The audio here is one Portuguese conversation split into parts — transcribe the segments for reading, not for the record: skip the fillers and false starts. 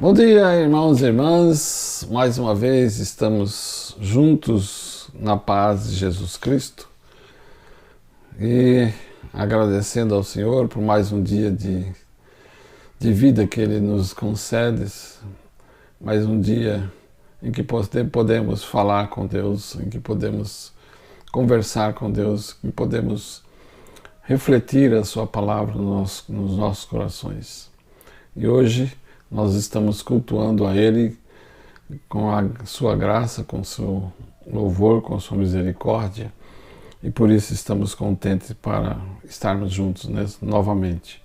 Bom dia, irmãos e irmãs. Mais uma vez estamos juntos na paz de Jesus Cristo e agradecendo ao Senhor por mais um dia de vida que Ele nos concede, mais um dia em que podemos falar com Deus, em que podemos conversar com Deus, em que podemos refletir a Sua palavra nos nossos corações. E hoje nós estamos cultuando a Ele com a Sua graça, com o seu louvor, com a Sua misericórdia, e por isso estamos contentes para estarmos juntos novamente.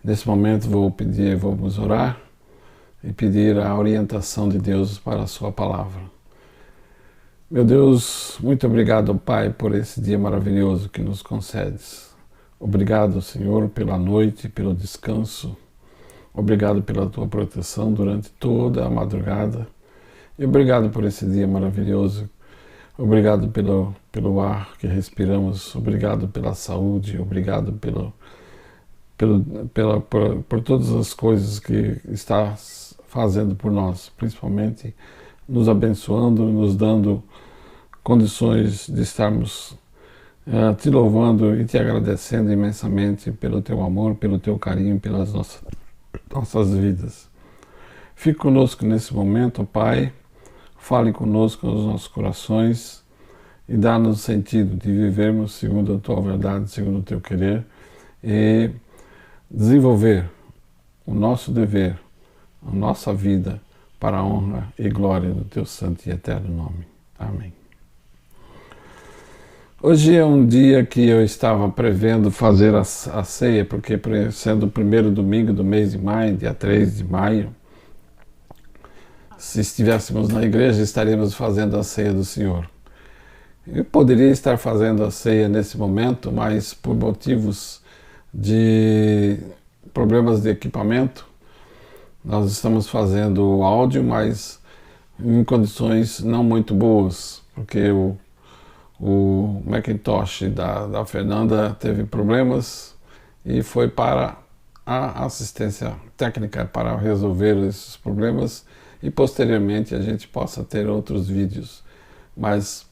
Nesse momento vamos orar e pedir a orientação de Deus para a Sua palavra. Meu Deus, muito obrigado, Pai, por esse dia maravilhoso que nos concedes. Obrigado, Senhor, pela noite, pelo descanso. Obrigado pela Tua proteção durante toda a madrugada. E obrigado por esse dia maravilhoso. Obrigado pelo ar que respiramos. Obrigado pela saúde. Obrigado por todas as coisas que estás fazendo por nós, principalmente nos abençoando, nos dando condições de estarmos te louvando e te agradecendo imensamente pelo Teu amor, pelo Teu carinho, pelas nossas vidas. Fique conosco nesse momento, Pai. Fale conosco nos nossos corações e dá-nos o sentido de vivermos segundo a Tua verdade, segundo o Teu querer e desenvolver o nosso dever, a nossa vida para a honra e glória do Teu santo e eterno nome. Amém. Hoje é um dia que eu estava prevendo fazer a ceia, porque sendo o primeiro domingo do mês de maio, dia 3 de maio, se estivéssemos na igreja, estaríamos fazendo a ceia do Senhor. Eu poderia estar fazendo a ceia nesse momento, mas por motivos de problemas de equipamento, nós estamos fazendo o áudio, mas em condições não muito boas, porque o Macintosh da Fernanda teve problemas e foi para a assistência técnica para resolver esses problemas e posteriormente a gente possa ter outros vídeos. Mas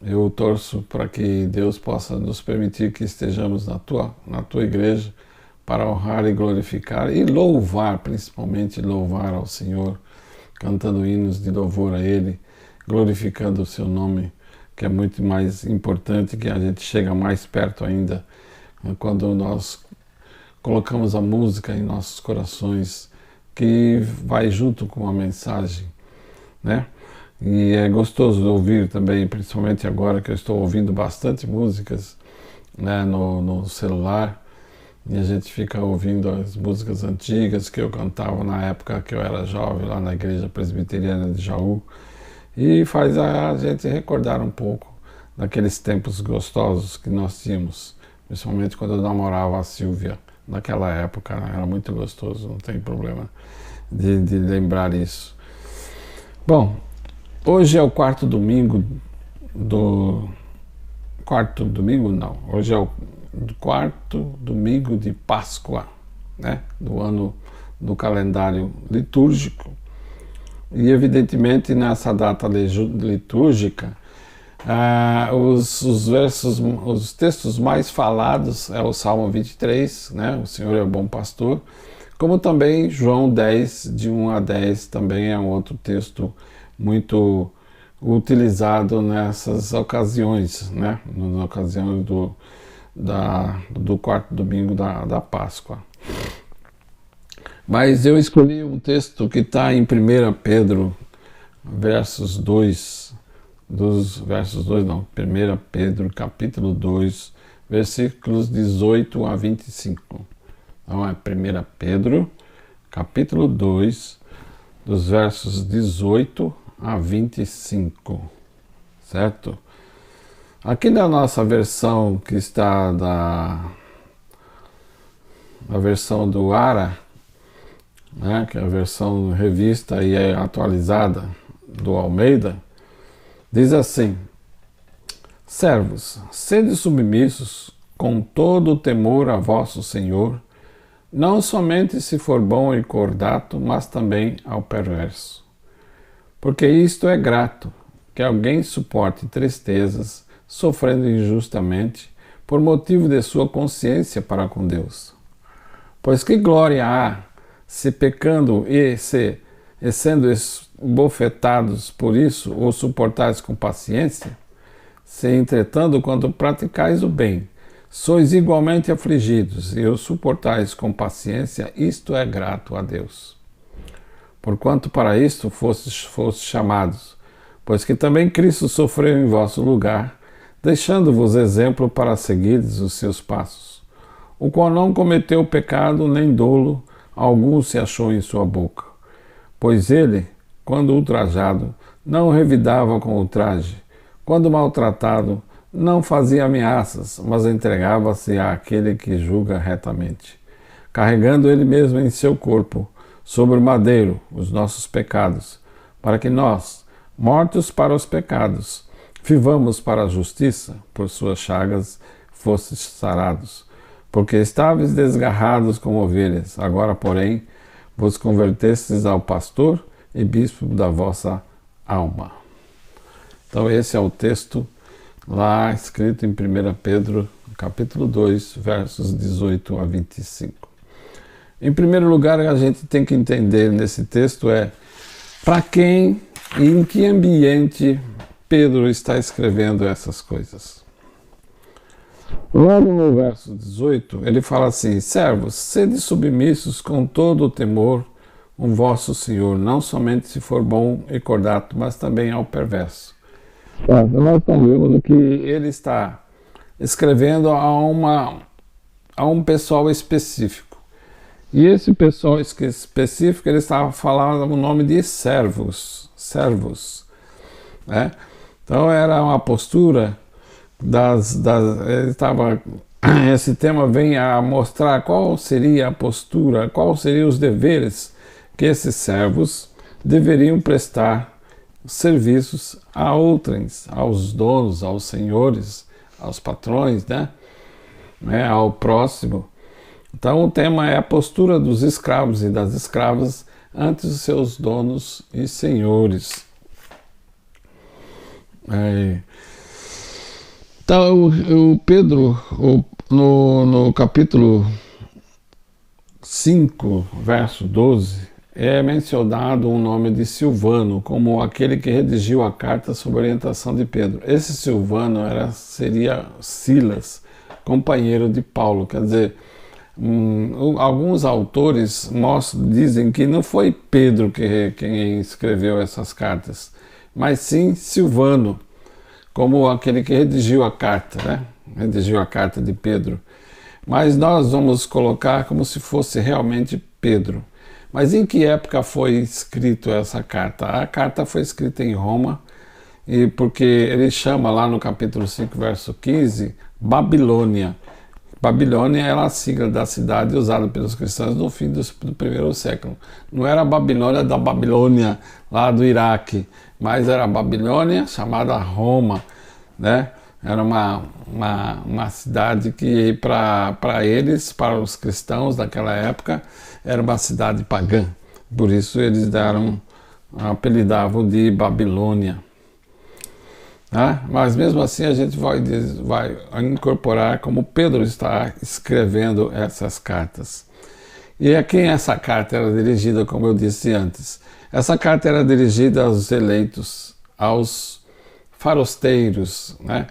eu torço para que Deus possa nos permitir que estejamos na tua igreja para honrar e glorificar e louvar, principalmente louvar ao Senhor, cantando hinos de louvor a Ele, glorificando o Seu nome, que é muito mais importante, que a gente chega mais perto ainda quando nós colocamos a música em nossos corações, que vai junto com a mensagem, né? E é gostoso ouvir também, principalmente agora que eu estou ouvindo bastante músicas, né, no celular, e a gente fica ouvindo as músicas antigas que eu cantava na época que eu era jovem, lá na Igreja Presbiteriana de Jaú, e faz a gente recordar um pouco daqueles tempos gostosos que nós tínhamos, principalmente quando eu namorava a Silvia. Naquela época era muito gostoso, não tem problema de lembrar isso. Bom, hoje é o quarto domingo hoje é o quarto domingo de Páscoa, né, do ano do calendário litúrgico. E evidentemente nessa data litúrgica, os textos mais falados é o Salmo 23, né? O Senhor é o bom pastor, como também João 10, de 1 a 10, também é um outro texto muito utilizado nessas ocasiões, né? Nas ocasiões do quarto domingo da Páscoa. Mas eu escolhi um texto que está em 1 Pedro, 1 Pedro, capítulo 2, versículos 18 a 25. Então é 1 Pedro, capítulo 2, dos versos 18 a 25, certo? Aqui na nossa versão, que está a versão do Ara, né, que é a versão revista e atualizada do Almeida, diz assim: servos, sede submissos com todo o temor a vosso Senhor, não somente se for bom e cordato, mas também ao perverso. Porque isto é grato, que alguém suporte tristezas, sofrendo injustamente, por motivo de sua consciência para com Deus. Pois que glória há, se pecando e sendo esbofetados por isso, ou suportais com paciência? Se, entretanto, quando praticais o bem, sois igualmente afligidos, e o suportais com paciência, isto é grato a Deus. Porquanto para isto fostes chamados, pois que também Cristo sofreu em vosso lugar, deixando-vos exemplo para seguirdes os seus passos, o qual não cometeu pecado, nem dolo algum se achou em sua boca. Pois ele, quando ultrajado, não revidava com ultraje, quando maltratado, não fazia ameaças, mas entregava-se àquele que julga retamente, carregando ele mesmo em seu corpo, sobre o madeiro, os nossos pecados, para que nós, mortos para os pecados, vivamos para a justiça, por suas chagas fostes sarados, porque estáveis desgarrados como ovelhas, agora, porém, vos convertestes ao pastor e bispo da vossa alma. Então esse é o texto lá escrito em 1 Pedro, capítulo 2, versos 18 a 25. Em primeiro lugar, a gente tem que entender nesse texto para quem e em que ambiente Pedro está escrevendo essas coisas. Logo no verso 18, ele fala assim: servos, sede submissos com todo o temor o vosso Senhor, não somente se for bom e cordato, mas também ao perverso. Nós estamos vendo que ele está escrevendo a um pessoal específico. E esse pessoal específico, ele estava falando o nome de servos, né? Então era uma postura esse tema vem a mostrar qual seria a postura, quais seriam os deveres que esses servos deveriam prestar serviços a outrens, aos donos, aos senhores, aos patrões, né? Ao próximo. Então o tema é a postura dos escravos e das escravas ante os seus donos e senhores. Então o Pedro, no capítulo 5, verso 12, é mencionado o nome de Silvano como aquele que redigiu a carta sob orientação de Pedro. Esse Silvano seria Silas, companheiro de Paulo. Quer dizer, alguns autores dizem que não foi Pedro quem escreveu essas cartas, mas sim Silvano, como aquele que redigiu a carta, né? Redigiu a carta de Pedro. Mas nós vamos colocar como se fosse realmente Pedro. Mas em que época foi escrita essa carta? A carta foi escrita em Roma, e porque ele chama lá no capítulo 5, verso 15, Babilônia. Babilônia era a sigla da cidade usada pelos cristãos no fim do primeiro século. Não era a Babilônia da Babilônia, lá do Iraque, mas era a Babilônia chamada Roma, né? Era uma cidade que para eles, para os cristãos daquela época, era uma cidade pagã. Por isso eles apelidavam de Babilônia. Mas mesmo assim a gente vai incorporar como Pedro está escrevendo essas cartas. E a quem essa carta era dirigida, como eu disse antes? Essa carta era dirigida aos eleitos, aos farosteiros, né?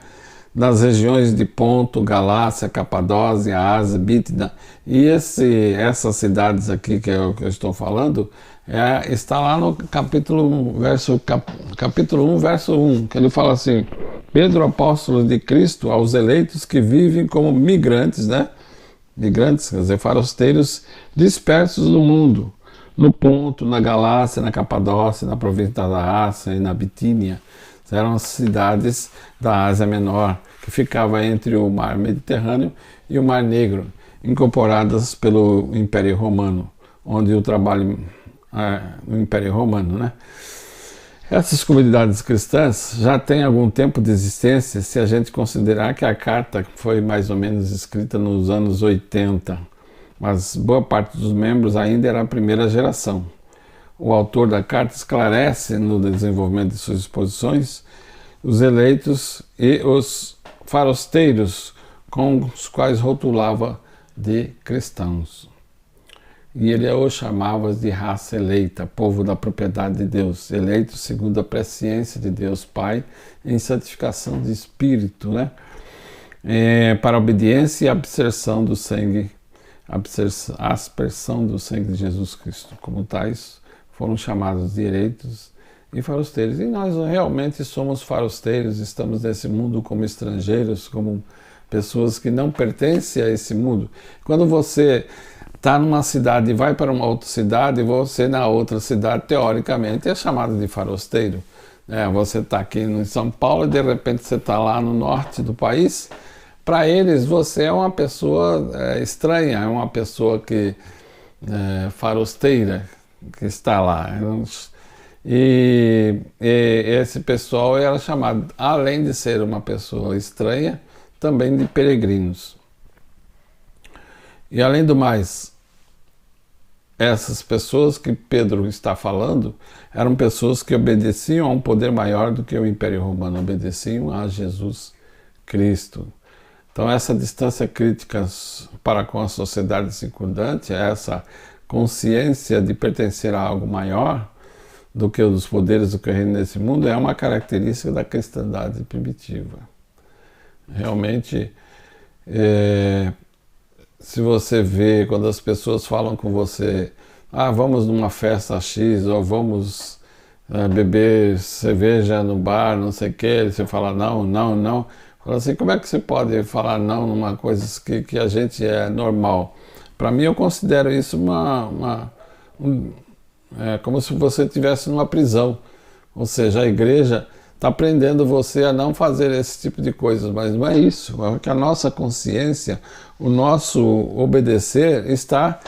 Das regiões de Ponto, Galácia, Capadócia, Ásia, Bítida. E essas cidades aqui que eu estou falando, está lá no capítulo 1, verso 1, que ele fala assim: Pedro, apóstolo de Cristo, aos eleitos que vivem como migrantes, né? Migrantes, quer dizer, farosteiros dispersos no mundo, no Ponto, na Galácia, na Capadócia, na província da Ásia e na Bitínia. Eram cidades da Ásia Menor, que ficava entre o Mar Mediterrâneo e o Mar Negro, incorporadas pelo Império Romano, onde o trabalho no Império Romano, né? Essas comunidades cristãs já têm algum tempo de existência, se a gente considerar que a carta foi mais ou menos escrita nos anos 80, mas boa parte dos membros ainda era a primeira geração. O autor da carta esclarece no desenvolvimento de suas exposições os eleitos e os farosteiros com os quais rotulava de cristãos. E ele os chamava de raça eleita, povo da propriedade de Deus, eleitos segundo a presciência de Deus Pai, em santificação de espírito, né? Para a obediência e absorção do sangue, aspersão do sangue de Jesus Cristo. Como tais, foram chamados de eleitos e farosteiros. E nós realmente somos farosteiros, estamos nesse mundo como estrangeiros, como pessoas que não pertencem a esse mundo. Quando você está numa cidade e vai para uma outra cidade, você na outra cidade, teoricamente, é chamado de farosteiro. Você está aqui em São Paulo e de repente você está lá no norte do país. Para eles, você é uma pessoa estranha, é uma pessoa que farosteira, que está lá. E esse pessoal era chamado, além de ser uma pessoa estranha, também de peregrinos. E além do mais, essas pessoas que Pedro está falando eram pessoas que obedeciam a um poder maior do que o Império Romano, obedeciam a Jesus Cristo. Então essa distância crítica para com a sociedade circundante, essa consciência de pertencer a algo maior do que os poderes do que reina nesse mundo, é uma característica da cristandade primitiva. Realmente, se você vê quando as pessoas falam com você, vamos numa festa X, ou vamos beber cerveja no bar, não sei o que, você fala não. Fala assim, como é que você pode falar não numa coisa que a gente é normal? Para mim, eu considero isso como se você estivesse numa prisão. Ou seja, a igreja está prendendo você a não fazer esse tipo de coisas, mas não é isso. É que a nossa consciência, o nosso obedecer está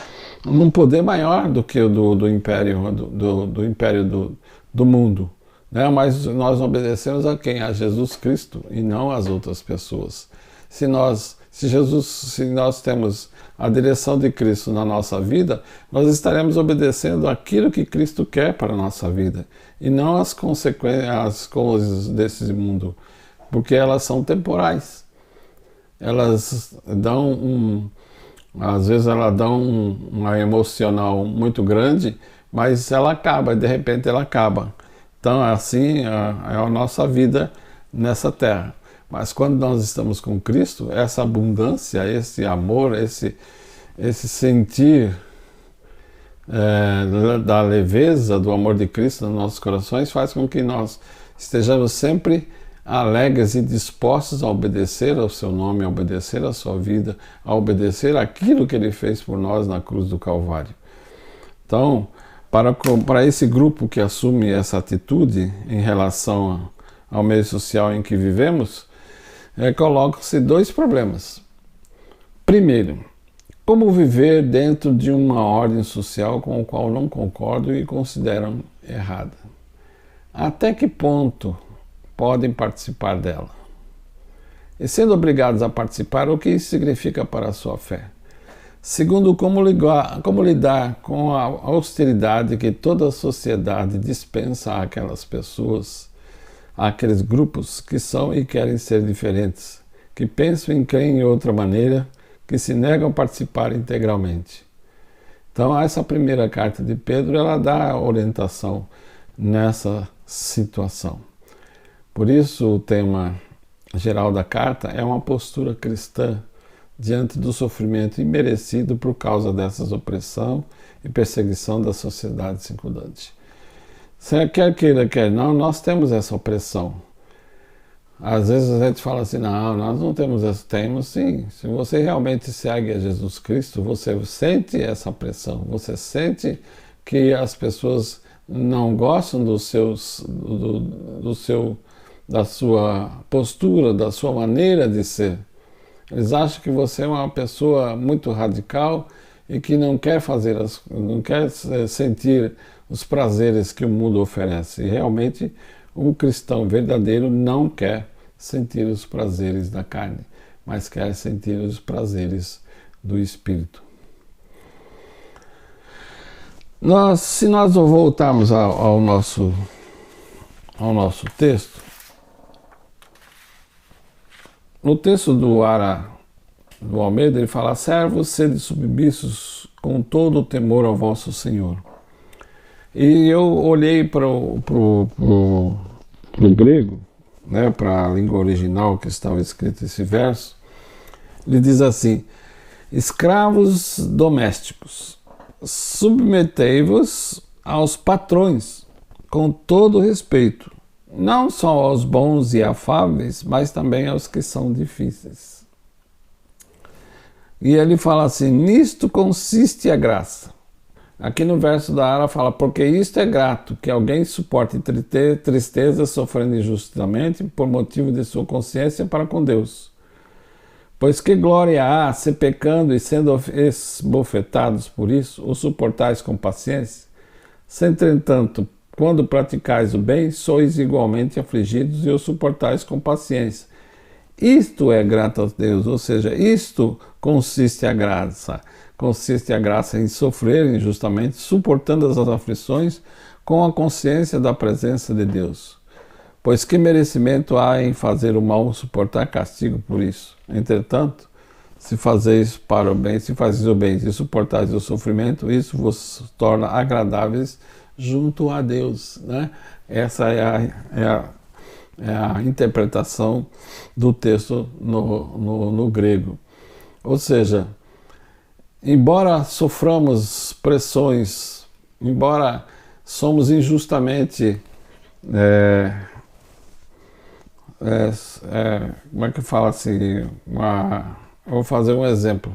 num poder maior do que o do império, do império do mundo. Mas nós obedecemos a quem? A Jesus Cristo e não às outras pessoas. Se nós temos a direção de Cristo na nossa vida, nós estaremos obedecendo aquilo que Cristo quer para a nossa vida e não as consequências, as coisas desse mundo, porque elas são temporais. Elas dão às vezes elas dão uma emocional muito grande, mas ela acaba, de repente ela acaba. Então, assim é a nossa vida nessa terra. Mas quando nós estamos com Cristo, essa abundância, esse amor, esse sentir da leveza do amor de Cristo nos nossos corações faz com que nós estejamos sempre alegres e dispostos a obedecer ao seu nome, a obedecer à sua vida, a obedecer aquilo que Ele fez por nós na cruz do Calvário. Então, para esse grupo que assume essa atitude em relação ao meio social em que vivemos, colocam-se dois problemas. Primeiro, como viver dentro de uma ordem social com a qual não concordam e consideram errada? Até que ponto podem participar dela? E sendo obrigados a participar, o que isso significa para a sua fé? Segundo, como lidar com a austeridade que toda a sociedade dispensa àquelas pessoas, àqueles grupos que são e querem ser diferentes, que pensam e creem em outra maneira, que se negam a participar integralmente. Então, essa primeira carta de Pedro, ela dá orientação nessa situação. Por isso, o tema geral da carta é uma postura cristã diante do sofrimento imerecido por causa dessas opressão e perseguição da sociedade circundante. Quer queira, quer não, nós temos essa opressão. Às vezes a gente fala assim, não, nós não temos essa. Temos sim. Se você realmente segue a Jesus Cristo, você sente essa pressão, você sente que as pessoas não gostam da sua postura, da sua maneira de ser. Eles acham que você é uma pessoa muito radical e que não quer sentir os prazeres que o mundo oferece. E realmente um cristão verdadeiro não quer sentir os prazeres da carne, mas quer sentir os prazeres do Espírito. Se nós voltarmos ao nosso texto, no texto do Almeida, ele fala: servos, sede submissos com todo o temor ao vosso Senhor. E eu olhei para o grego, né, para a língua original que estava escrito esse verso. Ele diz assim: escravos domésticos, submetei-vos aos patrões com todo respeito, não só aos bons e afáveis, mas também aos que são difíceis. E ele fala assim: nisto consiste a graça. Aqui no verso da Ara fala: porque isto é grato, que alguém suporte tristeza sofrendo injustamente por motivo de sua consciência para com Deus. Pois que glória há se pecando e sendo esbofetados por isso, o suportais com paciência? Se entretanto, quando praticais o bem, sois igualmente afligidos e o suportais com paciência. Isto é grato a Deus, ou seja, isto consiste a graça. Consiste a graça em sofrer injustamente, suportando as aflições com a consciência da presença de Deus. Pois que merecimento há em fazer o mal, suportar castigo por isso? Entretanto, se fazeis para o bem, se fazes o bem e suportais o sofrimento, isso vos torna agradáveis junto a Deus, né? Essa é a interpretação do texto no grego. Ou seja, embora soframos pressões, embora somos injustamente como é que fala assim? Eu vou fazer um exemplo.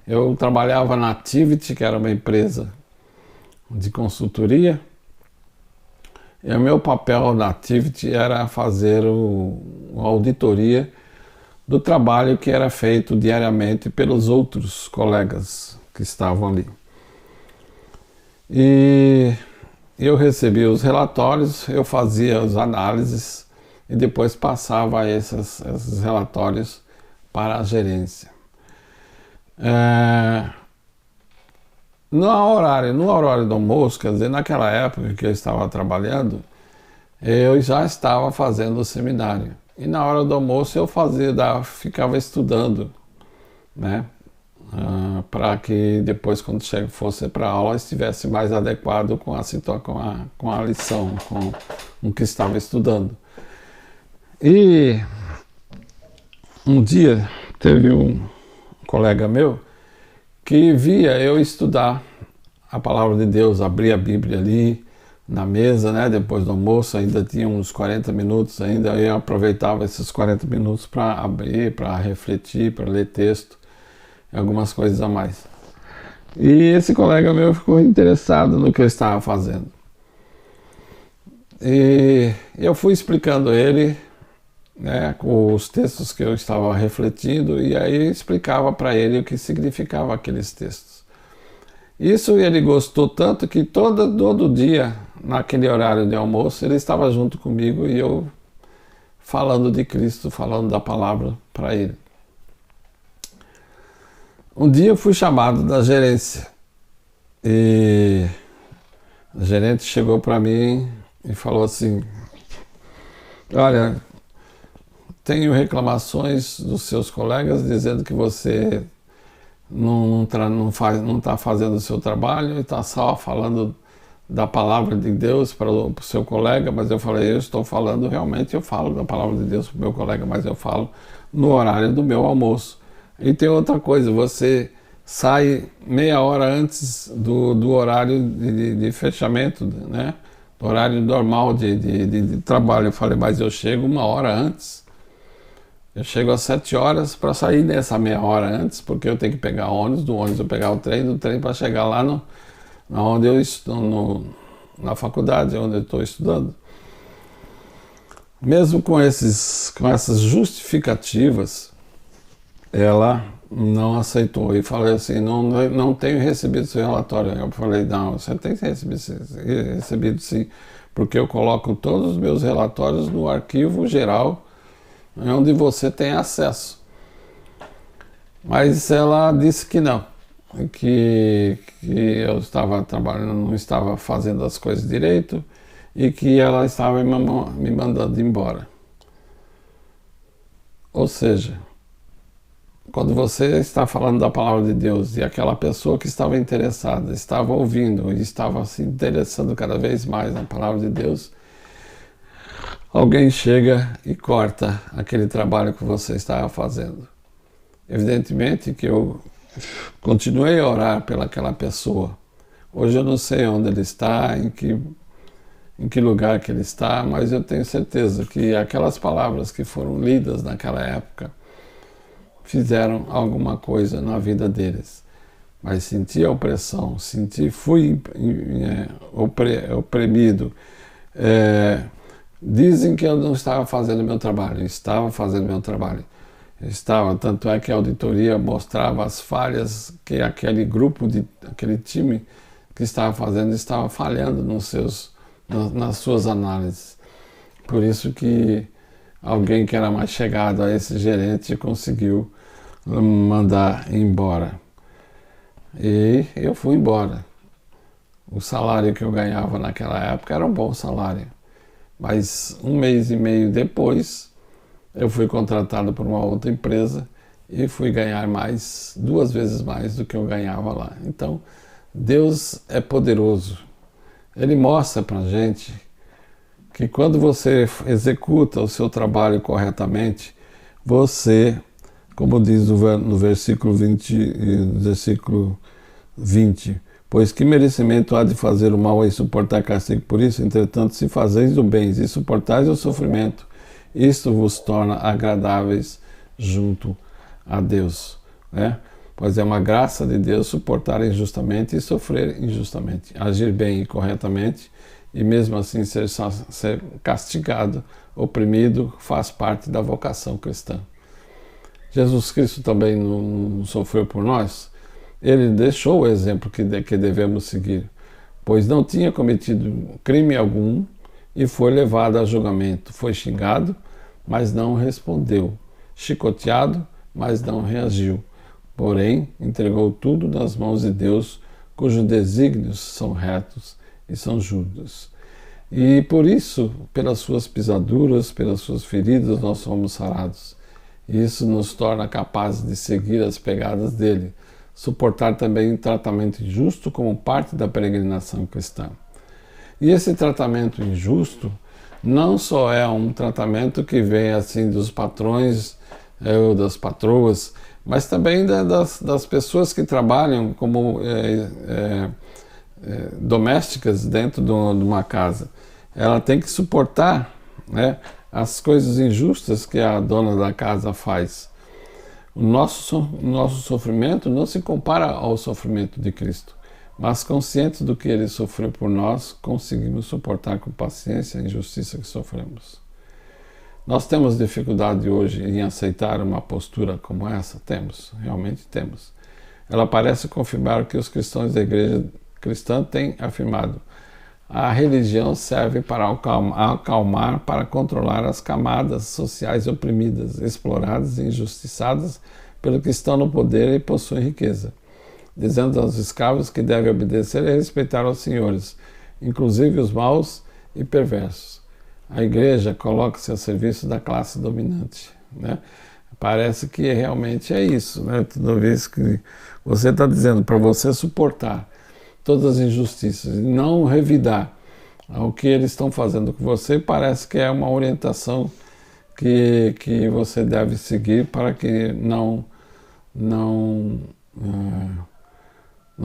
Eu trabalhava na Activity, que era uma empresa de consultoria, e o meu papel na Activity era fazer uma auditoria do trabalho que era feito diariamente pelos outros colegas que estavam ali. E eu recebia os relatórios, eu fazia as análises e depois passava esses relatórios para a gerência. No horário do almoço, quer dizer, naquela época que eu estava trabalhando, eu já estava fazendo o seminário. E na hora do almoço eu ficava estudando, né? Para que depois, quando fosse para a aula, estivesse mais adequado com a lição, com o que estava estudando. E um dia teve um colega meu que via eu estudar a palavra de Deus, abria a Bíblia ali na mesa, né? Depois do almoço, ainda tinha uns 40 minutos ainda, eu aproveitava esses 40 minutos para abrir, para refletir, para ler texto, algumas coisas a mais. E esse colega meu ficou interessado no que eu estava fazendo. E eu fui explicando a ele, né, com os textos que eu estava refletindo, e aí explicava para ele o que significava aqueles textos. Isso ele gostou tanto que todo dia, naquele horário de almoço, ele estava junto comigo e eu falando de Cristo, falando da palavra para ele. Um dia eu fui chamado da gerência e a gerente chegou para mim e falou assim: olha, tenho reclamações dos seus colegas dizendo que você não está fazendo o seu trabalho e está só falando da palavra de Deus para o seu colega. Mas eu falei: eu estou falando, realmente eu falo da palavra de Deus para o meu colega, mas eu falo no horário do meu almoço. E tem outra coisa, você sai meia hora antes do horário de fechamento, né? Do horário normal de trabalho. Eu falei: mas eu chego uma hora antes. Eu chego às 7 horas para sair nessa meia hora antes, porque eu tenho que pegar ônibus, do ônibus eu pegar o trem, do trem para chegar lá onde eu estou, na faculdade, onde eu estou estudando. Mesmo com essas justificativas, ela não aceitou e falei assim: não tenho recebido seu relatório. Eu falei: não, você tem recebido sim, porque eu coloco todos os meus relatórios no arquivo geral, onde você tem acesso. Mas ela disse que não. que eu estava trabalhando, não estava fazendo as coisas direito e que ela estava me mandando embora. Ou seja, quando você está falando da palavra de Deus e aquela pessoa que estava interessada, estava ouvindo e estava se interessando cada vez mais na palavra de Deus, alguém chega e corta aquele trabalho que você estava fazendo. Evidentemente que eu continuei a orar pelaquela pessoa. Hoje eu não sei onde ele está, em que lugar que ele está, mas eu tenho certeza que aquelas palavras que foram lidas naquela época fizeram alguma coisa na vida deles. Mas senti a opressão, fui oprimido. Dizem que eu não estava fazendo meu trabalho, estava fazendo meu trabalho. Estava, tanto é que a auditoria mostrava as falhas que aquele time que estava fazendo estava falhando nas suas análises. Por isso que alguém que era mais chegado a esse gerente conseguiu mandar embora. E eu fui embora. O salário que eu ganhava naquela época era um bom salário. Mas 1 mês e meio depois, eu fui contratado por uma outra empresa e fui ganhar 2 vezes mais do que eu ganhava lá. Então, Deus é poderoso. Ele mostra para a gente que quando você executa o seu trabalho corretamente, você, como diz no versículo 20, pois que merecimento há de fazer o mal e suportar castigo por isso? Entretanto, se fazeis o bem e suportais o sofrimento, isto vos torna agradáveis junto a Deus, né? Pois é uma graça de Deus suportar injustamente e sofrer injustamente, agir bem e corretamente, e mesmo assim ser castigado, oprimido, faz parte da vocação cristã. Jesus Cristo também não sofreu por nós. Ele deixou o exemplo que devemos seguir, pois não tinha cometido crime algum e foi levado a julgamento. Foi xingado, mas não respondeu. Chicoteado, mas não reagiu. Porém, entregou tudo nas mãos de Deus, cujos desígnios são retos e são justos. E por isso, pelas suas pisaduras, pelas suas feridas, nós somos sarados. E isso nos torna capazes de seguir as pegadas dele, suportar também um tratamento injusto como parte da peregrinação cristã. E esse tratamento injusto não só é um tratamento que vem assim dos patrões ou das patroas, mas também das pessoas que trabalham como domésticas dentro de uma casa. Ela tem que suportar, né, as coisas injustas que a dona da casa faz. O nosso sofrimento não se compara ao sofrimento de Cristo, mas conscientes do que ele sofreu por nós, conseguimos suportar com paciência a injustiça que sofremos. Nós temos dificuldade hoje em aceitar uma postura como essa? Temos, realmente temos. Ela parece confirmar o que os cristãos da igreja cristã têm afirmado. A religião serve para acalmar, para controlar as camadas sociais oprimidas, exploradas e injustiçadas pelos que estão no poder e possuem riqueza, dizendo aos escravos que devem obedecer e respeitar aos senhores, inclusive os maus e perversos. A igreja coloca-se a serviço da classe dominante, né? Parece que realmente é isso, né? Toda vez que você está dizendo para você suportar todas as injustiças e não revidar ao que eles estão fazendo com você, parece que é uma orientação que você deve seguir para que não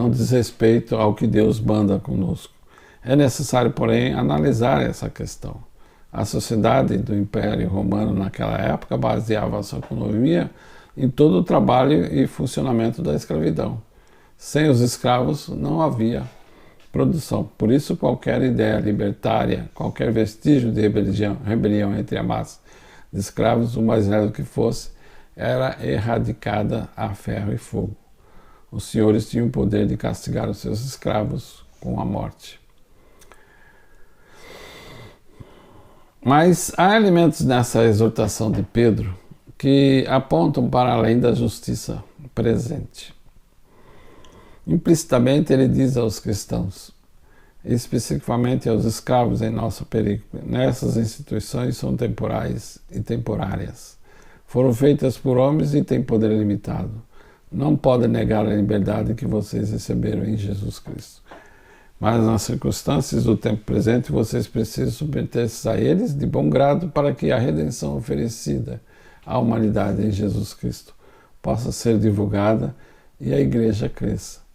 desrespeito ao que Deus manda conosco. É necessário, porém, analisar essa questão. A sociedade do Império Romano naquela época baseava a sua economia em todo o trabalho e funcionamento da escravidão. Sem os escravos não havia produção. Por isso, qualquer ideia libertária, qualquer vestígio de rebelião entre a massa de escravos, o mais velho que fosse, era erradicada a ferro e fogo. Os senhores tinham o poder de castigar os seus escravos com a morte. Mas há elementos nessa exortação de Pedro que apontam para além da justiça presente. Implicitamente ele diz aos cristãos, especificamente aos escravos em nossa perícope, nessas instituições são temporais e temporárias. Foram feitas por homens e têm poder limitado. Não podem negar a liberdade que vocês receberam em Jesus Cristo. Mas nas circunstâncias do tempo presente, vocês precisam submeter-se a eles de bom grado para que a redenção oferecida à humanidade em Jesus Cristo possa ser divulgada e a igreja cresça.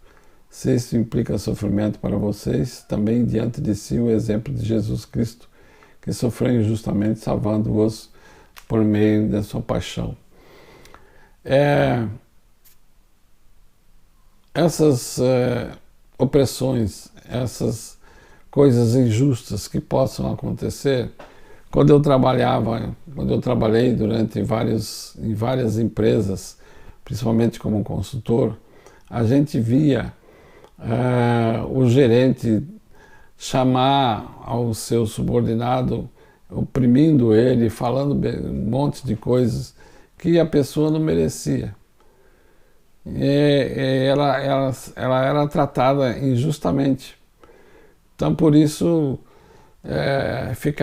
Se isso implica sofrimento para vocês, também diante de si o exemplo de Jesus Cristo, que sofreu injustamente, salvando-os por meio da sua paixão. Essas opressões, essas coisas injustas que possam acontecer, quando eu trabalhei em várias empresas, principalmente como consultor, a gente via o gerente chamar ao seu subordinado, oprimindo ele, falando um monte de coisas que a pessoa não merecia. Ela era tratada injustamente. Então, por isso, ficava